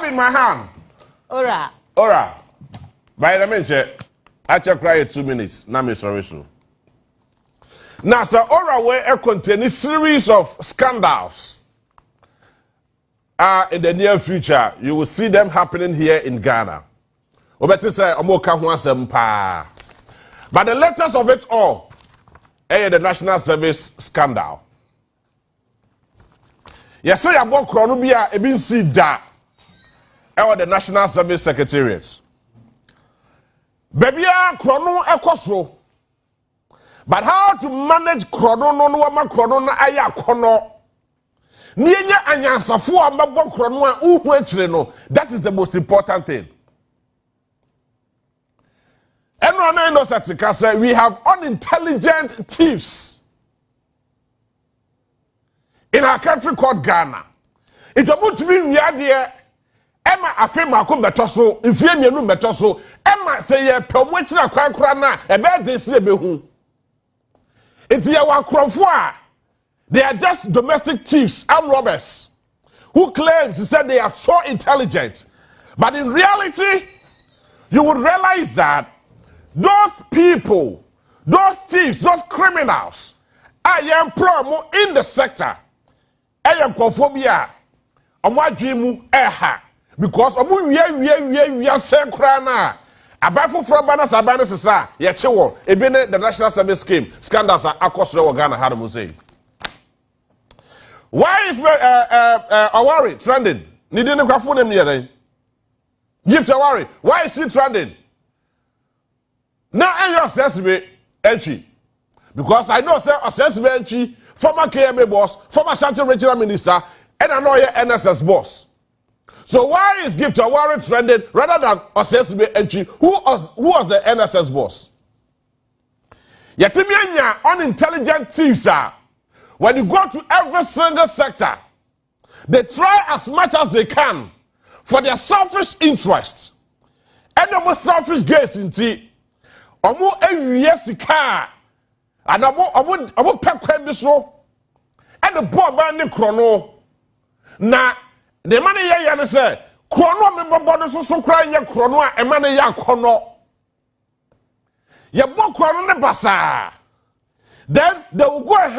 in my hand. Ora. By the minute, I check right 2 minutes. Now, Miss Orisu. Now, sir, Ora will contain a series of scandals. In the near future, you will see them happening here in Ghana. But the latest of it all is the National Service scandal. Yes, I am going to see that the National Service Secretariat. Baby, chrono ekosro. But how to manage chrono no ma chrono na aya kono. Nienya anyansafo ambabo chrono a uhu echire no. That is the most important thing. We have unintelligent thieves in our country called Ghana. It's about to be near Emma afema ko betoso mfie mienu betoso Emma say ye pemwechira kwankra na ebe de se behu. It's ye wa kromfo a they are just domestic thieves and robbers who claim to say they are so intelligent, but in reality you would realize that those people, those thieves, those criminals are employed in the sector. I am conphobia. Omwadwimu eha. Because we say krana. Abafo from Bana Sabana Sisa, Yachewo, Ebene, the National Service Scheme, scandals are across Ghana, how do say? Why is Awari trending? Nidine Grafune Mia. Gift Awari, why is she trending? Now, I assess me entry. Because I know, sir, assess me entry, former KMA boss, former Shanti Regional Minister, and I know your NSS boss. So why is Gift Awari trending rather than assess me entry? Who was the NSS boss? Yatimianya unintelligent thieves are. When you go to every single sector, they try as much as they can for their selfish interests. And the most selfish gains in tea. Omo ewiye sika and omo pekwe bi so e de bo ba ne krono na the money ye ne say krono me bobo no so kra nye krono a e mane ye akono ye bo krono ne basa. Then they will go and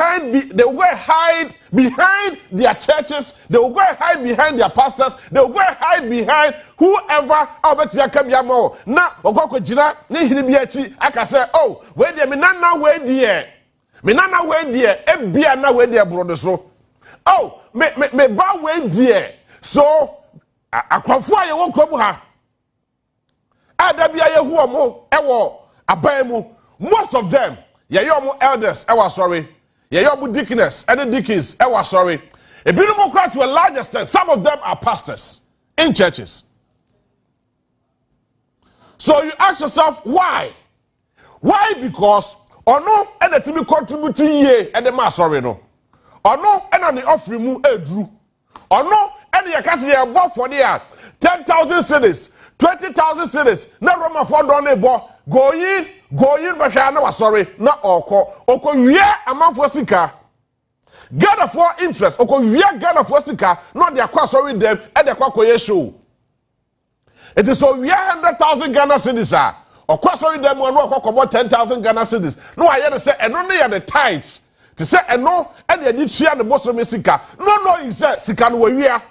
hide behind their churches, they will go and hide behind their pastors, they will go and hide behind whoever Albertia Kabiamo. Now Ogoko Jina, Nihinibiachi, I can say, oh, where dear Minana way dear. Minana way dear, Ebiana way dear brother so. Oh, me ba way dear. So a crofwa won't come her. Adabia who are more ewo abamu. Most of them. Your elders, I was sorry. Your deaconess, and the deacons, I was sorry. A beautiful crowd to a large extent, some of them are pastors in churches. So you ask yourself, why? Why? Because, or no, and the TV contributing ye, and the mass sorry no. Or no, and on the offering mu drew. Or no, and the academy above for the 10,000 cities, 20,000 cities, not Roma for Donebo. Go in, Bashana was sorry, not Oko yeah, a man for Sika. Gather for interest, Oko yeah, gather for Sika, not their cross sorry them at the Kwakoye show. It is so we 100,000 Ghana cities are, or cross sorry them one walk about 10,000 Ghana cities. No, I had to say, and only at the tides to say, and no, and they did share the boss of Sika. No, he said, Sika, we are.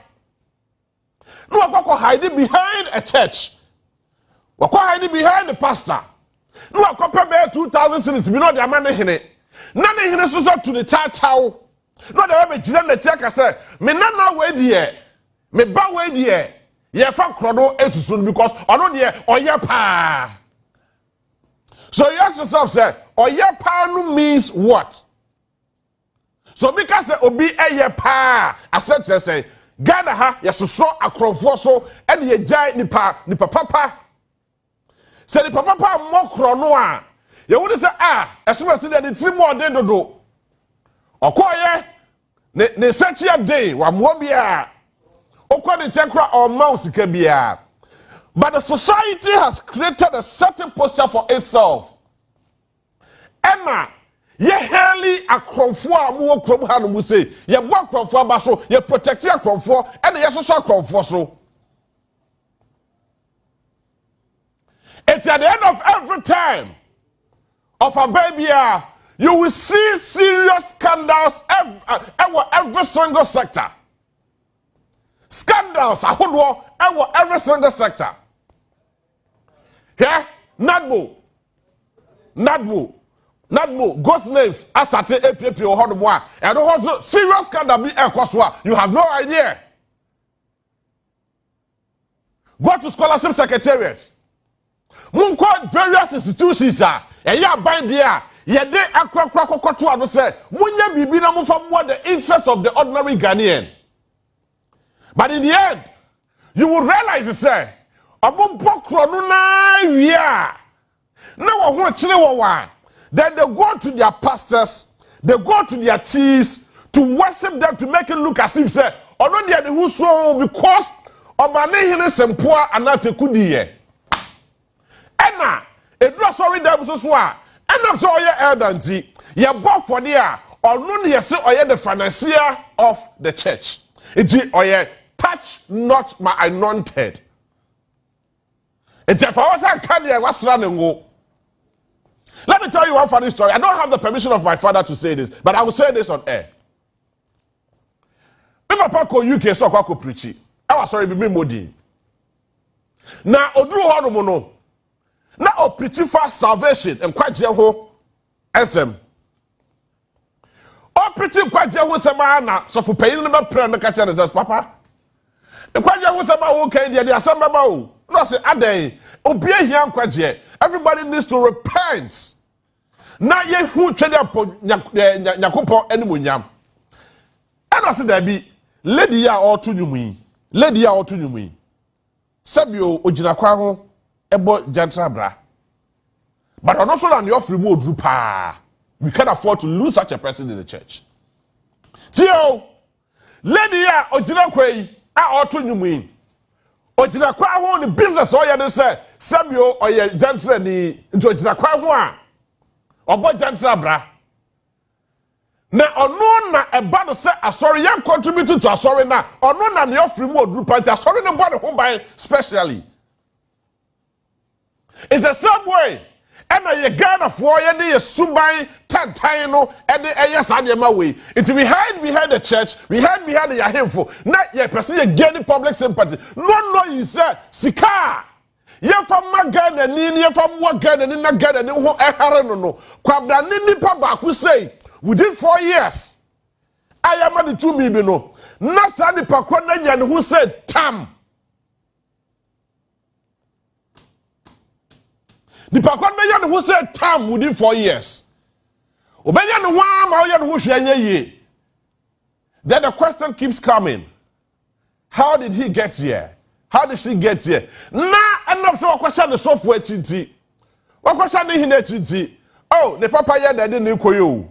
No, I hiding behind a church. We're hiding behind the pastor. No, I compare 2,000 cities. We know the money in it. None in it is up to the church. How? No, the way the check I said, me nana way dear, me ba way dear. Ye fa chrono is soon because I know dear or ye pa. So you ask yourself, say, or ye pa no means what? So because obi e ye pa, I said to say, Ghana ha, yes, so a crofo and ye giant nipa papa. Say the papa more chrono. You would say, as soon as the 3 more day to do. Okoye, ne search your day, Wamwabia. Okwa the chakra or mouse kabia. But the society has created a certain posture for itself. Emma, ye hardly a cromfo, more cromhan will say, ye walk cromfo basso, ye protect your cromfo, and ye so cromfo so. It's at the end of every time of a baby, you will see serious scandals every single sector. Scandals, every single sector. Here, Nadbo, ghost names, I started APP or Hodboa, and also serious scandal be Equaswa. You have no idea. Go to scholarship secretariats. Munko various institutions are, and ya bind there. Ye de akwa to ado say, munya bibi na mo for the interest of the ordinary Ghanaian. But in the end, you will realize say, abo bokro no na wia. Na wo ho chire wo wa. Then they go to their pastors, they go to their chiefs to worship them to make it look as if say, ono dia de who so because obane hene sempoa anateku diye. Ena edura sorry dem so a enam so oye eldanti ye go for there ono ne yese oye the financier of the church. Iti oye touch not my anointed. Iti if I was a cardiac was running go. Let me tell you one funny story. I don't have the permission of my father to say this, but I will say this on air. Me papa ko UK so kwa preach. I was sorry be modi. Na oduru ho no. Na o preach for salvation and kwaje ho SM. O preach kwaje ho sema na so for payin no be pray no ka chere Jesus papa. The kwaje ho sema wo kan dia asem baba o. No say adan obi ehia kwaje. Everybody needs to repent. Na ye hu twede nyakopon animonyam. And I said there be lady ya otu nyumi. Lady ya otu nyumi. Sabio ogina kwa ho ebo jantra bra. But also on your free mode pa. We can't afford to lose such a person in the church. Tio lady ya ogina kwa a otu nyumi. Ogina kwa ho the business oya dey say Sabio oye jantra ni nti ogina kwa ho a obo jantra bra. Na ono na eba no say asori yan contribute to asori na ono na ne ofri mu odru party asori ne bo ne ho ban specially. It's the same way. And ye Ghana for ye de suban tantan no e de yes adema way. It behind the church, behind the yahemfo. Na ye person ye gain public sympathy. No you say sika. Ye from Magana ni ye from Wagana ni na Ghana ni ho ehare no. Kwabra ni nipa ba ku say within 4 years, I am at the 2 million. No, Nasani Pakwana who said Tam. The Pakwana who said Tam within 4 years. Obeyan one who ye. Then the question keeps coming. How did he get here? How did she get here? Na enough so question the software chinti. What question the hine chinti? Oh, the papa ya that didn't koyo.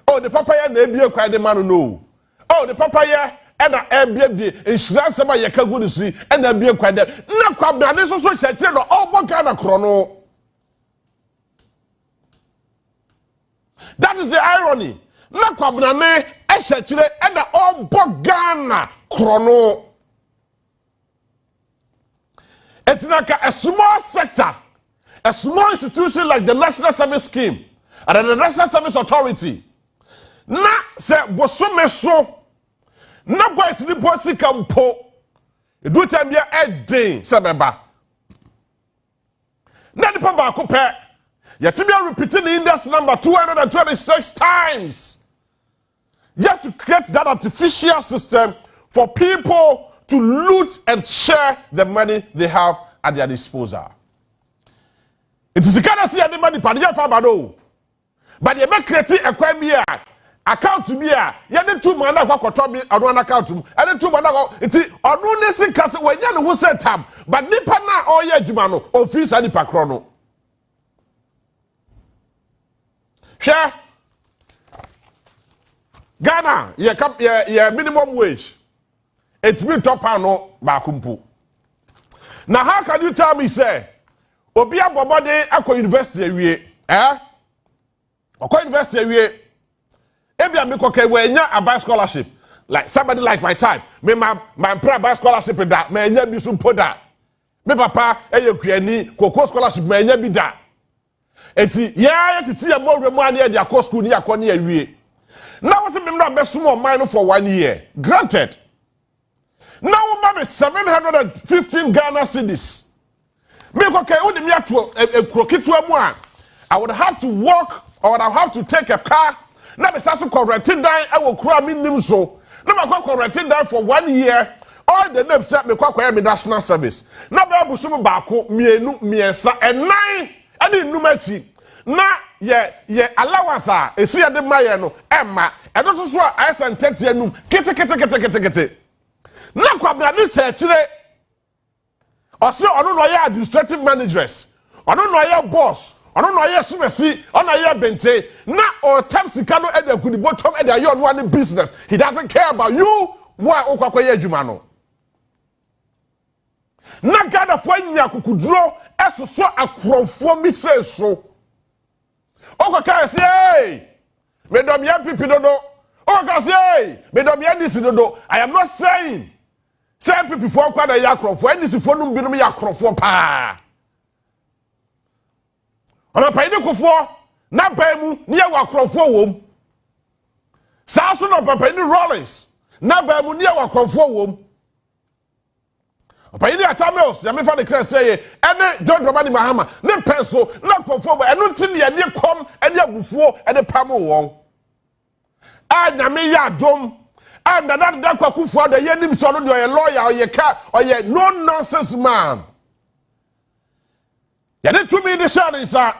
Oh, the papa ya na ebie kwa de man no. Oh, the papa ya e na ebie insurance sema ye ka good sri e na ebie kwa de. Na kwa bra ne so hye no obo Ghana kro no. That is the irony. Na kwa bra ne e hye e na obo Ghana kro no. It's like a small sector, a small institution like the National Service Scheme and the National Service Authority. Na se bosome so na boys ni bosi kampo edu time ya edin se beba na the papa ko pe yetimi repeating the index number 226 times just to create that artificial system for people to loot and share the money they have at their disposal. It is the kind of see the money padiya fa bado but you make create a kwabia account to be a yet 2 man akwakoto bi on account and 2 man iti onu ne sika se wanya no set tab but nipa na oye adwuma no office ani pakro no hwe Ghana ye minimum wage it will top no ba kumpu. Now how can you tell me say obi abobode akọ university awie akọ university awie Ebia me koke wenya a buy scholarship. Like somebody like my type. Me my prayer buy scholarship in that. Me enya bi so poda. me papa eye kuani koko scholarship ma enya bi da enti ya titi ya mo remu ane de akọ school ni akọ ne awie na wo se me mra besom o man for 1 year granted now mama 715 Ghana cedis me ko kai odi mi ato ekrokitu amu a I would have to walk or I would have to take a car na be saso corrected dan e wo kura mi nim so na ma corrected dan for 1 year all the names set me kwakwa me national service na ba busum baako mienu miensa enan ade numachi na ye allowance a esi ade maye no emma edo so a ayesen tete anum kete na kwabra ni chekire ose ono no ya administrative managers ono no ya boss ono no ya sumesi ono ya bente na o tam sika no ede kudi bottom ede ayo no one business he doesn't care about you why okwakwa ye adwuma no na gada fo anya kukuduro esoso akrofo mi se so okwaka se hey me dom ya pipi dodo okwaka se hey me dom ya disi dodo I am not saying say pipi fo kwa na ya akrofo disi fo num binum ya akrofo pa ona pa ide kofo na ba mu ne ya akrofo wom sa so no papa ni Rollins na ba mu ne ya akrofo wom Papa, you are Tamils. You may find say, and John Romani Mahama, no pencil, no conform, and not till you near come and you before and the Pamo wong. And I may ya dome, and another Daku for the Yenim son, or a lawyer, or your cat, or your no nonsense man. You did to me the shining, sir.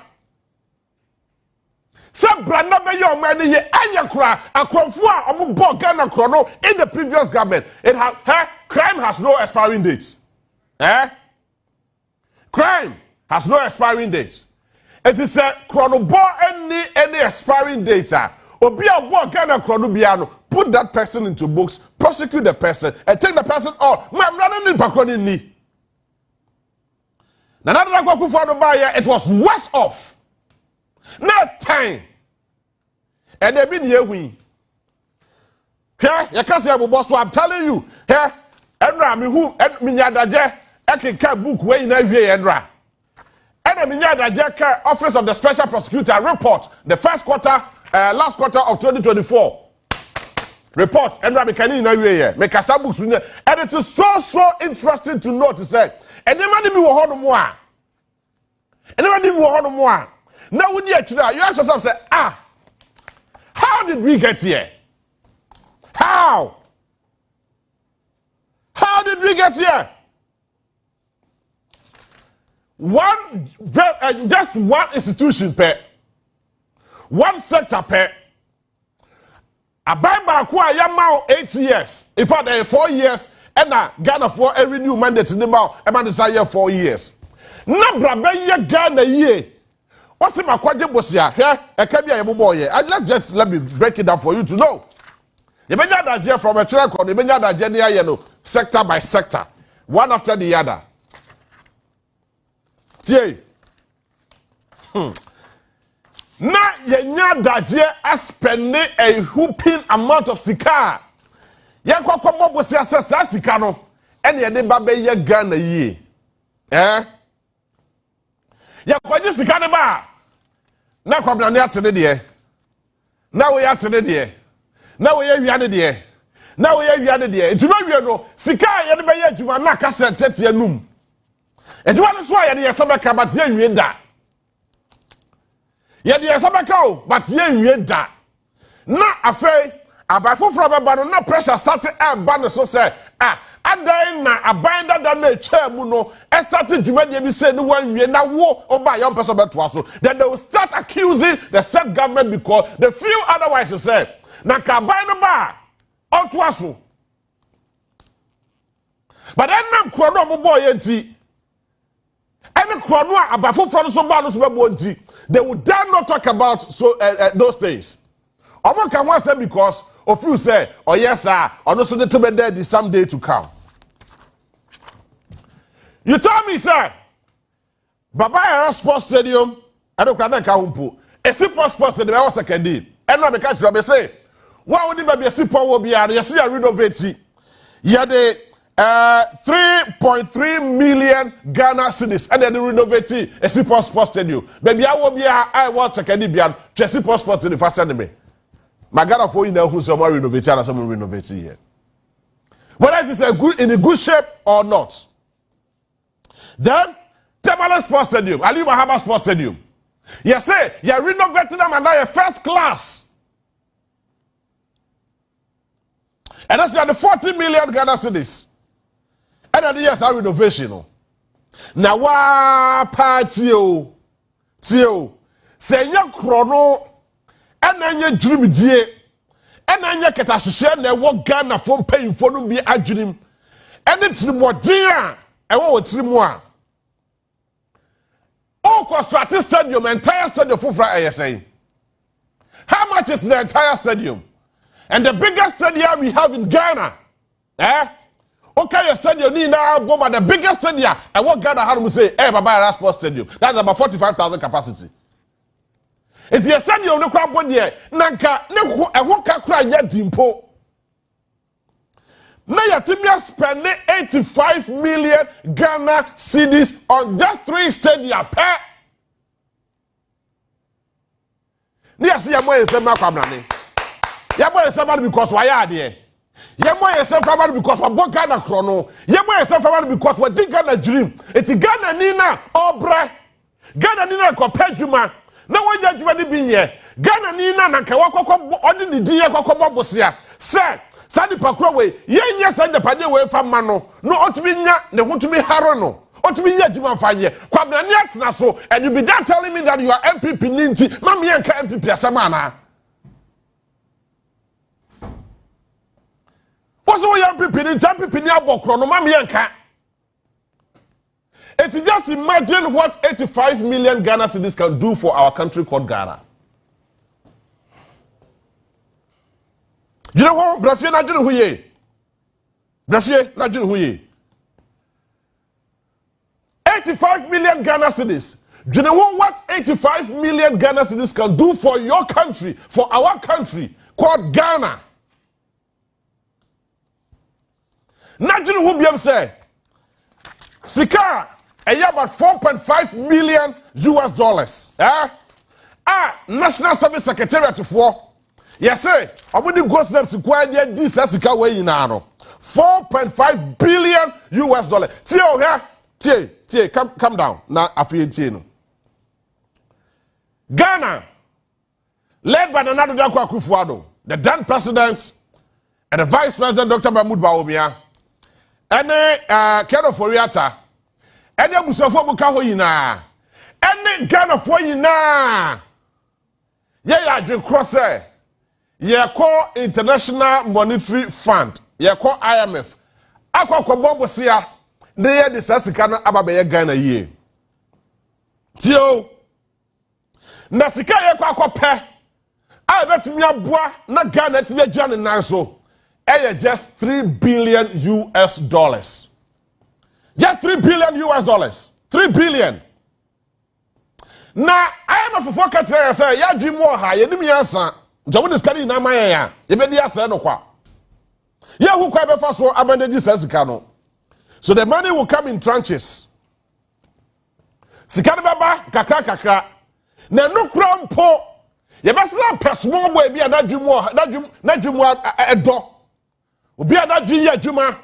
Some brand number your money, and your cry, a conform, or more Ghana chrono in the previous government. It has crime has no expiring dates. Crime has no expiring dates. It is a chronobo any expiring data. Obi a work Ghana chrono biano. Put that person into books, prosecute the person, and take the person off. I'm not in background ni. It was worse off. No time. And they've been here we. Here, you can't say I'm telling you. Here, Enra mi who and minyadaje ekeka book wey na wie Enra. And minyadaje Office of the Special Prosecutor report the first quarter last quarter of 2024. Report Enra mekani na wie me kasa books and it is so interesting to know to say anybody be wo hono mo a. Anybody be wo hono mo a. Now when you ask yourself say how did we get here? How did we get here? Just one institution pair, one sector pair. A Bible kwa yamao 8 years. In fact, 4 years, and Ghana for every new mandate in the mouth, a man desire 4 years. Nabra be Ghana ye. What's in my quadri bosia? Here, a cabia boy. Let me break it down for you to know. You may not hear from a track on the sector by sector, one after the other. See, na yenya daje spending a whooping amount of sika. Ya kwa mobo si asesa sika no, ene ye de ba be ye Ghana yi. Ya kwa ji sika ne ba. Na kwa bla ne atene de. Na we atene de. Na we wiane de. Na we wiane de. Ntuma wie no, sika ye de be ye adwuma na ka se tete anum. Adwuma no so ye de yesabeka but ye nwie da. Ye de yesabeka o but ye nwie da. Na afei abafoforo baba no na pressure start ba no so say adan na aban dada na echa mu no start dwuma de bi say no wan nwie na wo oba yon person beto so. Then they will start accusing the said government because they feel otherwise to say na ka aban no ba onto aso. But then na krono mo boy enti any krono abafoforo so ba no so be enti they would dare not talk about those things. Omo can one say because of you say, oh yes sir, or no so to be dead someday to come. You tell me, sir, Baba Sports Stadium, I don't know how a super sports stadium was second day. And not the country, I say, why would it be a super will be a renovate? Yeah, 3.3 million Ghana cedis and then renovate a sports stadium. Baby, I will be I want second Bian, Chelsea sports stadium for sending me. My Ghana for you know who's someone renovating and someone renovating here. Whether it is in a good shape or not. Then, Timberland Sports Stadium, Ali Mahama Sports Stadium. You say, you're renovating them and now you're first class. And that's the 40 million Ghana cedis. And then yes, our renovation. Now, what party? Tio, say your chrono, and then your dream dear, and then your catastrophe, and what Ghana for paying for no be a dream. And it's more dear, and what 3 more. Oh, constructed stadium, entire stadium for ASA. How much is the entire stadium? And the biggest stadium we have in Ghana, okay, a stadium need now, but the biggest stadium, and what Ghana had to say, Baba Sports Stadium, that's about 45,000 capacity. It's your stadium, no crap one year, Nanka, no, I won't cry yet, Dimpo. Now you're spending 85 million Ghana cedis on just 3 stadia per. Yes, your boy is a Makamani. Your boy is somebody because why are there? Your boy is somebody because what Ghana chrono. Your boy is somebody because what did Ghana dream. It's Ghana Nina or Bra. Ghana Nina compared to man. No one judgment be here. Ghana Nina and Kawako ordinary dear Kokobosia. Sir. Sadi pakrowe yenye sanje pade we fa mano no otuminya ne hotumi haro no otumi ya djuma fanye kwabna ni atena so and you be there telling me that you are MPP ninti mama yenka MPP asema na Oso we MPP ninti MPP ni abokro no mama yenka. It's just imagine what 85 million Ghana cedis can do for our country called Ghana. You know what? Brafie na jinu huye. Brafie na jinu huye. 85 million Ghana cedis. You know what 85 million Ghana cedis can do for your country, for our country called Ghana? Na jinu hu biam say. Sika about 4.5 million US dollars. National Service Secretariat for. Yes, sir. I'm going to go steps to acquire this as a way in 4.5 billion US dollars. Tio here, Tie, come down. Now, after you, Ghana, led by Nana Dankwa Akufo-Addo, the then president, and the vice president, Dr. Mahmoud Bawumia, and Keno Foriata, and the Musafo Bukaho Yina, and Ghana for Yina. Yeah, drink crosser. Ye call International Monetary Fund. Ye call IMF. Akwa kwa bobo siya. Neye de sasikana ababe Ghana ye. Tio. Na sika ye kwa pe. Beti miyabwa na Ghana tiye jani nanso. Eye just 3 billion US dollars. Just 3 billion US dollars. 3 billion. Na IMF for katre say ya dwimo ha ye nim yansa. Jawu diskari na maye ya. Yebedi asa no kwa. Ye hu kwa be fa so abandage sika no. So the money will come in tranches. Sika baba kakra. Na no kura mpo. Ye basla personal boy bi anadwumo edo. Obi anadwu ye adwuma.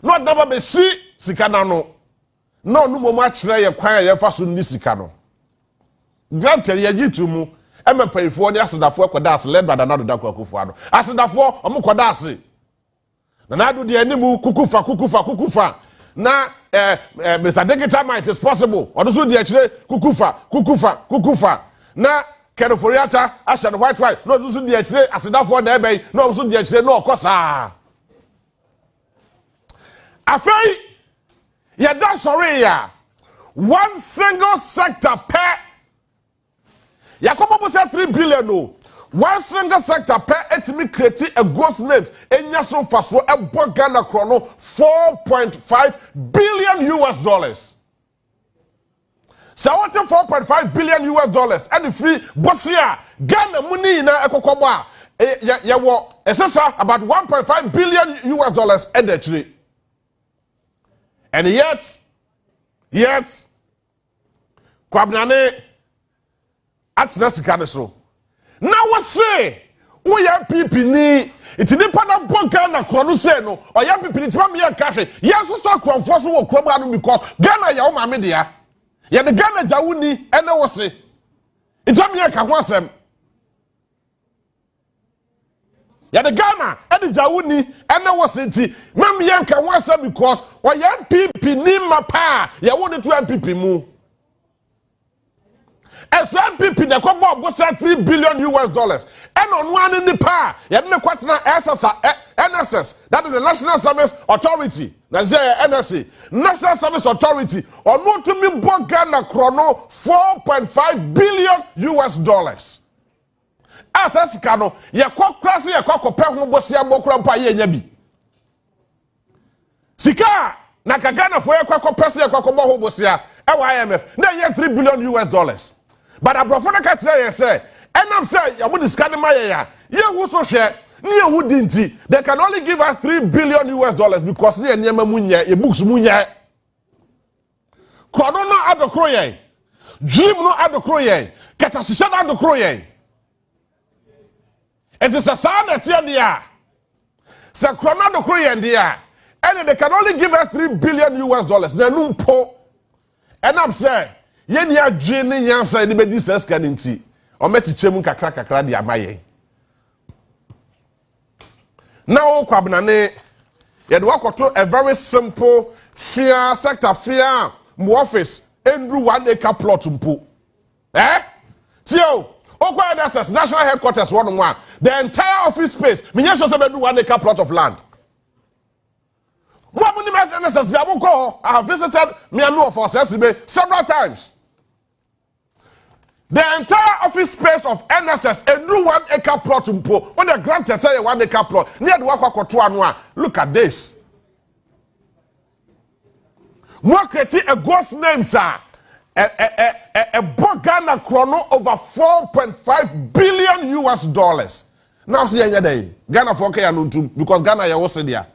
No daba be si sika na no. No no mo ma kire ye kwan ye fa so ni sika no. Granted ye gitumu ema payifo ni asedafo ekoda ase led by Nana Dankwa Akufo-Addo. Asedafo omo koda ase. Nana do de animu kukufa. Na Mr. Digital Might is possible. Odo de akire kukufa. Na Keno Foriata Asha white. No do de akire asedafo na ebe. No do de akire no okosa. Afei ye da sorry ya. One single sector per Yakobo say 3 billion no. One single sector per etimi create a gross names enya so faso ebo Ghana krono 4.5 billion US dollars. So what 4.5 billion US dollars and free bosia Ghana money na ekokobo a ya wo esesa about 1.5 billion US dollars edechiri. And yet, Kwabnane at Nasika so. Now what say? We are people ni. It's the part of Ghana Kronu say no. Or young people it's me a cafe. Yes, so comfort so Kronu because Ghana ya o media. Ya the Ghana Jawuni and no say. It's me a Kawasem. Ya the Ghana and the Jawuni and no say. Mam yan Kawasem because or young people ni mapa. Ya want to people mu. As MPP, the Congo was $3 billion. And on one in the power, you have no question NSS, that is the National Service Authority. That's NSS, National Service Authority, or not to me, Ghana Chrono, $4.5 billion. As Kano, ya kwa klasi ya kwa pehu bosi ya mokrampa ye nyabi. Sika, na kagana fo ya kwa pesi ya kwa boho bosi ya, IMF, na ye $3 billion. But Abrofona ka tell say, enam say you would discard my ya. Ye who so share, near wouldn't they can only give us $3 billion because near Nyama Munya, a books Munya. Corona at the croye, Dream no at the croye, Catasishan at the croye. It is a sound that here dia. Say Corona the croye and dia. And they can only give us $3 billion. They no po. And I'm saying, yen ya dwene nyansa ni bedi seska nti o metichemu kakra di amaye now kwabnane ye de wakoto a very simple fair sector fair mu office endru 1 acre plot mpo tio okwa NSS national headquarters one the entire office space minya so say bedu 1 acre plot of land. NSS I have visited Miami for several times. The entire office space of NSS, a new 1 acre plot mpo. When the grant say a 1 acre plot, near the Wakwa. Look at this. Maakye a ghost name, sir. A Ghana chrono over $4.5 billion. Now see day. Ghana for K because Ghana ya was there.